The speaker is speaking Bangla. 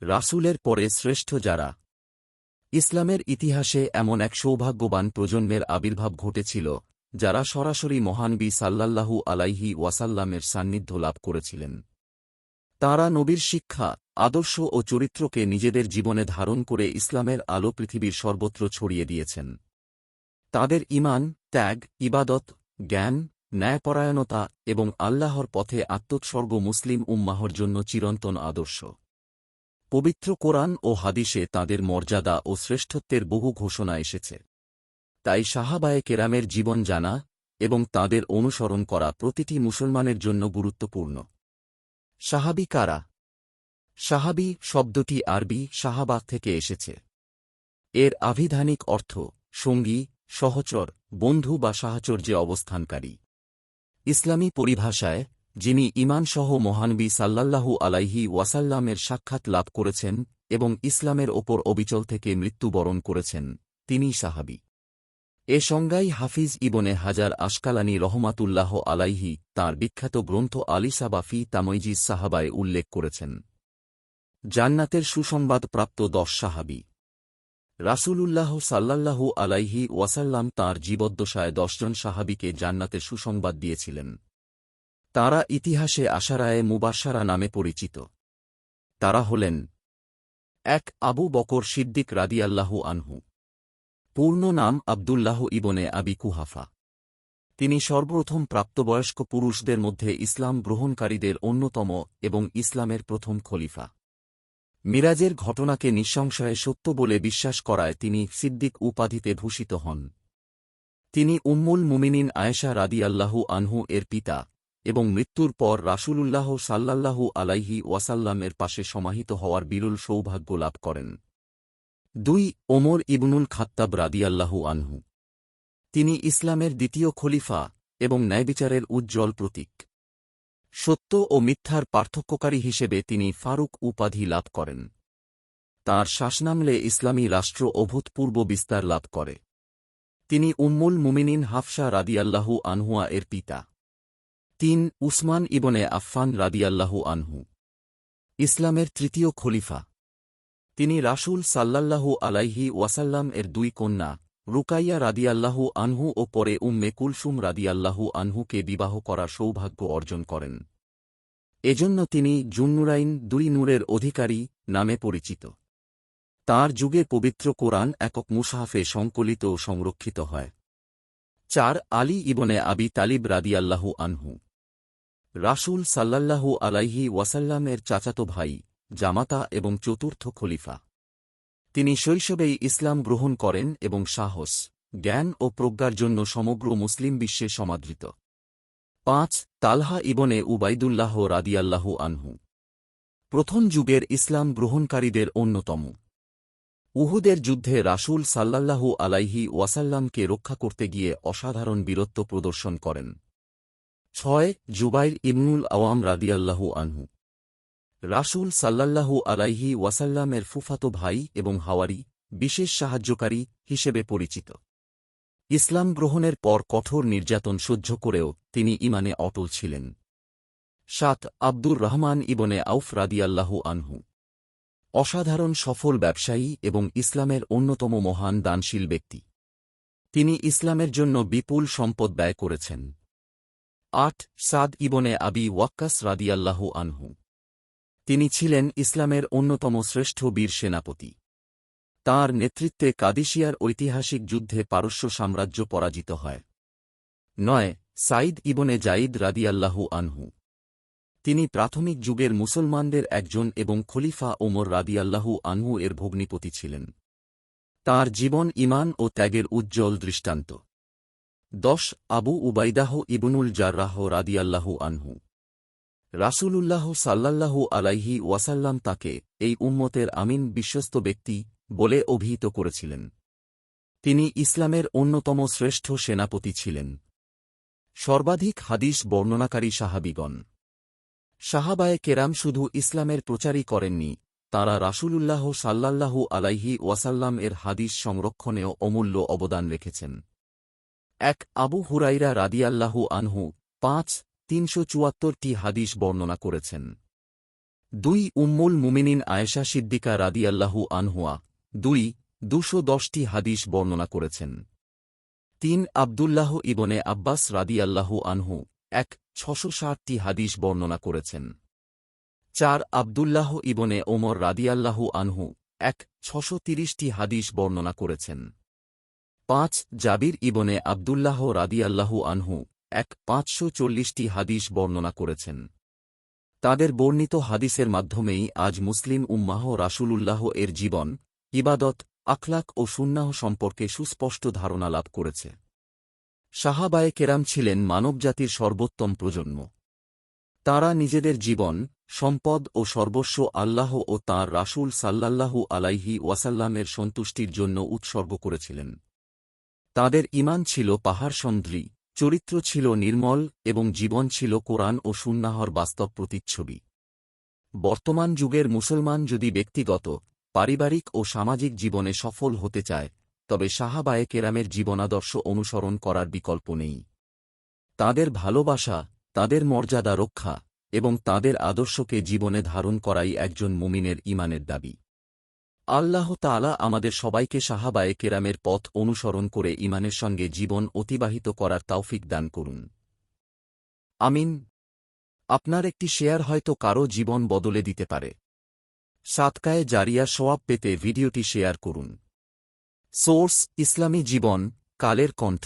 রাসূলের পরে শ্রেষ্ঠ যারা। ইসলামের ইতিহাসে এমন এক সৌভাগ্যবান প্রজন্মের আবির্ভাব ঘটেছিল যারা সরাসরি মহানবী সাল্লাল্লাহু আলাইহি ওয়াসাল্লামের সান্নিধ্য লাভ করেছিলেন। তাঁরা নবীর শিক্ষা, আদর্শ ও চরিত্রকে নিজেদের জীবনে ধারণ করে ইসলামের আলো পৃথিবীর সর্বত্র ছড়িয়ে দিয়েছেন। তাদের ঈমান, ত্যাগ, ইবাদত, জ্ঞান, ন্যায়পরায়ণতা এবং আল্লাহর পথে আত্মোৎসর্গ মুসলিম উম্মাহর জন্য চিরন্তন আদর্শ। পবিত্র কোরআন ও হাদিসে তাঁদের মর্যাদা ও শ্রেষ্ঠত্বের বহু ঘোষণা এসেছে। তাই সাহাবায়ে কেরামের জীবন জানা এবং তাঁদের অনুসরণ করা প্রতিটি মুসলমানের জন্য গুরুত্বপূর্ণ। সাহাবী কারা? সাহাবী শব্দটি আরবি সাহাবা থেকে এসেছে। এর আভিধানিক অর্থ সঙ্গী, সহচর, বন্ধু বা সাহচর্যে অবস্থানকারী। ইসলামী পরিভাষায় যিনি ঈমানসহ মহানবী সাল্লাল্লাহু আলাইহি ওয়াসাল্লামের সাক্ষাৎ লাভ করেছেন এবং ইসলামের ওপর অবিচল থেকে মৃত্যুবরণ করেছেন, তিনিই সাহাবী। এ সংজ্ঞাই হাফিজ ইবনে হাজার আশকালানী রহমাতুল্লাহ আলাইহি তাঁর বিখ্যাত গ্রন্থ আলিসাবা ফি তাময়িজ সাহাবায় উল্লেখ করেছেন। জান্নাতের সুসংবাদ প্রাপ্ত 10 সাহাবী। রাসূলুল্লাহ সাল্লাল্লাহু আলাইহি ওয়াসাল্লাম তাঁর জীবদ্দশায় 10 জন সাহাবীকে জান্নাতের সুসংবাদ দিয়েছিলেন। তাঁরা ইতিহাসে আশারায়ে মুবাশশারা নামে পরিচিত। তারা হলেন: 1 আবু বকর সিদ্দিক রাদিয়াল্লাহু আনহু। পূর্ণ নাম আবদুল্লাহ ইবনে আবি কুহাফা। তিনি সর্বপ্রথম প্রাপ্তবয়স্ক পুরুষদের মধ্যে ইসলাম গ্রহণকারীদের অন্যতম এবং ইসলামের প্রথম খলিফা। মিরাজের ঘটনাকে নিঃসংশয়ে সত্য বলে বিশ্বাস করায় তিনি সিদ্দিক উপাধিতে ভূষিত হন। তিনি উম্মুল মুমিনিন আয়েশা রাদিয়াল্লাহু আনহু এর পিতা এবং মৃত্যুর পর রাসূলুল্লাহ সাল্লাল্লাহু আলাইহি ওয়াসাল্লামের পাশে সমাহিত হওয়ার বিরল সৌভাগ্য লাভ করেন। 2 ওমর ইবনুল খাত্তাব রাদিয়াল্লাহু আনহু। তিনি ইসলামের দ্বিতীয় খলিফা এবং ন্যায়বিচারের উজ্জ্বল প্রতীক। সত্য ও মিথ্যার পার্থক্যকারী হিসেবে তিনি ফারুক উপাধি লাভ করেন। তাঁর শাসনামলে ইসলামী রাষ্ট্র অভূতপূর্ব বিস্তার লাভ করে। তিনি উম্মুল মুমিনিন হাফসা রাদিয়াল্লাহু আনহুয়া এর পিতা। 3 উসমান ইবনে আফফান রাদিয়াল্লাহু আনহু। ইসলামের তৃতীয় খলিফা। তিনি রাসূল সাল্লাল্লাহু আলাইহি ওয়াসাল্লাম এর 2 কন্যা রুকাইয়া রাদিয়াল্লাহু আনহু ও পরে উম্মে কুলসুম রাদিয়াল্লাহু আনহুকে বিবাহ করার সৌভাগ্য অর্জন করেন। এজন্য তিনি জুন্নুরাইন 2 নূরের অধিকারী নামে পরিচিত। তাঁর যুগে পবিত্র কোরআন একক মুশহাফে সংকলিত ও সংরক্ষিত হয়। 4 আলী ইবনে আবি তালিব রাদিয়াল্লাহু আনহু। রাসূল সাল্লাল্লাহু আলাইহি ওয়াসাল্লামের চাচাতো ভাই, জামাতা এবং চতুর্থ খলিফা। তিনি শৈশবেই ইসলাম গ্রহণ করেন এবং সাহস, জ্ঞান ও প্রজ্ঞার জন্য সমগ্র মুসলিম বিশ্বে সমাদৃত। 5 তালহা ইবনে উবাইদুল্লাহ রাদিয়াল্লাহু আনহু। প্রথম যুগের ইসলাম গ্রহণকারীদের অন্যতম। উহুদের যুদ্ধে রাসূল সাল্লাল্লাহু আলাইহি ওয়াসাল্লামকে রক্ষা করতে গিয়ে অসাধারণ বীরত্ব প্রদর্শন করেন। 6 জুবাইর ইবনুল আওয়াম রাদিয়াল্লাহু আনহু। রাসূল সাল্লাল্লাহু আলাইহি ওয়াসাল্লামের ফুফাতো ভাই এবং হাওয়ারি, বিশেষ সাহায্যকারী হিসেবে পরিচিত। ইসলাম গ্রহণের পর কঠোর নির্যাতন সহ্য করেও তিনি ঈমানে অটল ছিলেন। 7 আব্দুর রহমান ইবনে আউফ রাদিয়াল্লাহু আনহু। অসাধারণ সফল ব্যবসায়ী এবং ইসলামের অন্যতম মহান দানশীল ব্যক্তি। তিনি ইসলামের জন্য বিপুল সম্পদ ব্যয় করেছেন। 8 সাদ ইবনে আবি ওয়াক্কাস রাদিয়াল্লাহু আনহু। তিনি ছিলেন ইসলামের অন্যতম শ্রেষ্ঠ বীর সেনাপতি। তাঁর নেতৃত্বে কাদিসিয়ার ঐতিহাসিক যুদ্ধে পারস্য সাম্রাজ্য পরাজিত হয়। 9 সাইদ ইবনে জাইদ রাদিয়াল্লাহু আনহু। তিনি প্রাথমিক যুগের মুসলমানদের একজন এবং খলিফা ওমর রাদিয়াল্লাহু আনহু এর ভগ্নিপতি ছিলেন। তাঁর জীবন ঈমান ও ত্যাগের উজ্জ্বল দৃষ্টান্ত। 10 আবু উবাইদাহ ইবনুল জাররাহ রাদিয়াল্লাহু আনহু। রাসূলুল্লাহ সাল্লাল্লাহু আলাইহি ওয়াসাল্লাম তাকে এই উম্মতের আমিন বিশ্বস্ত ব্যক্তি বলে অভিহিত করেছিলেন। তিনি ইসলামের অন্যতম শ্রেষ্ঠ সেনাপতি ছিলেন। সর্বাধিক হাদিস বর্ণনাকারী সাহাবীগণ। সাহাবায়ে কেরাম শুধু ইসলামের প্রচারই করেননি, তাঁরা রাসূলুল্লাহ সাল্লাল্লাহু আলাইহি ওয়াসাল্লাম এর হাদিস সংরক্ষণেও অমূল্য অবদান রেখেছেন। 1 আবু হুরাইরা রাদিয়াল্লাহু আনহু 5 374টি হাদিস বর্ণনা করেছেন। 2 উম্মুল মুমিনিন আয়েশা সিদ্দিকা রাদিয়াল্লাহু আনহুয়া 2 210টি হাদিস বর্ণনা করেছেন। 3 আব্দুল্লাহ ইবনে আব্বাস রাদিয়াল্লাহু আনহু 1 660টি হাদিস বর্ণনা করেছেন। 4 আব্দুল্লাহ ইবনে ওমর রাদিয়াল্লাহু আনহু 1 630টি হাদিস বর্ণনা করেছেন। 5 জাবির ইবনে আব্দুল্লাহ রাদিয়াল্লাহু আনহু 1 540টি হাদিস বর্ণনা করেছেন। তাদের বর্ণিত হাদিসের মাধ্যমেই আজ মুসলিম উম্মাহ রাসূলুল্লাহ এর জীবন, ইবাদত, আখলাক ও সুন্নাহ সম্পর্কে সুস্পষ্ট ধারণা লাভ করেছে। সাহাবায়ে কেরাম ছিলেন মানবজাতির সর্বোত্তম প্রজন্ম। তাঁরা নিজেদের জীবন, সম্পদ ও সর্বস্ব আল্লাহ ও তাঁর রাসূল সাল্লাল্লাহু আলাইহি ওয়াসাল্লামের সন্তুষ্টির জন্য উৎসর্গ করেছিলেন। তাঁদের ঈমান ছিল পাহাড়সন্দ্রী, চরিত্র ছিল নির্মল এবং জীবন ছিল কোরআন ও সুন্নাহর বাস্তব প্রতিচ্ছবি। বর্তমান যুগের মুসলমান যদি ব্যক্তিগত, পারিবারিক ও সামাজিক জীবনে সফল হতে চায়, তবে সাহাবায়ে কেরামের জীবনাদর্শ অনুসরণ করার বিকল্প নেই। তাঁদের ভালোবাসা, তাঁদের মর্যাদা রক্ষা এবং তাঁদের আদর্শকে জীবনে ধারণ করাই একজন মুমিনের ঈমানের দাবি। আল্লাহ তাআলা আমাদের সবাইকে সাহাবায়ে কেরামের পথ অনুসরণ করে ঈমানের সঙ্গে জীবন অতিবাহিত করার তৌফিক দান করুন। আমিন। আপনার একটি শেয়ার হয়তো কারও জীবন বদলে দিতে পারে। সাদকায়ে জারিয়া সওয়াব পেতে ভিডিওটি শেয়ার করুন। সোর্স: ইসলামী জীবন, কালের কণ্ঠ।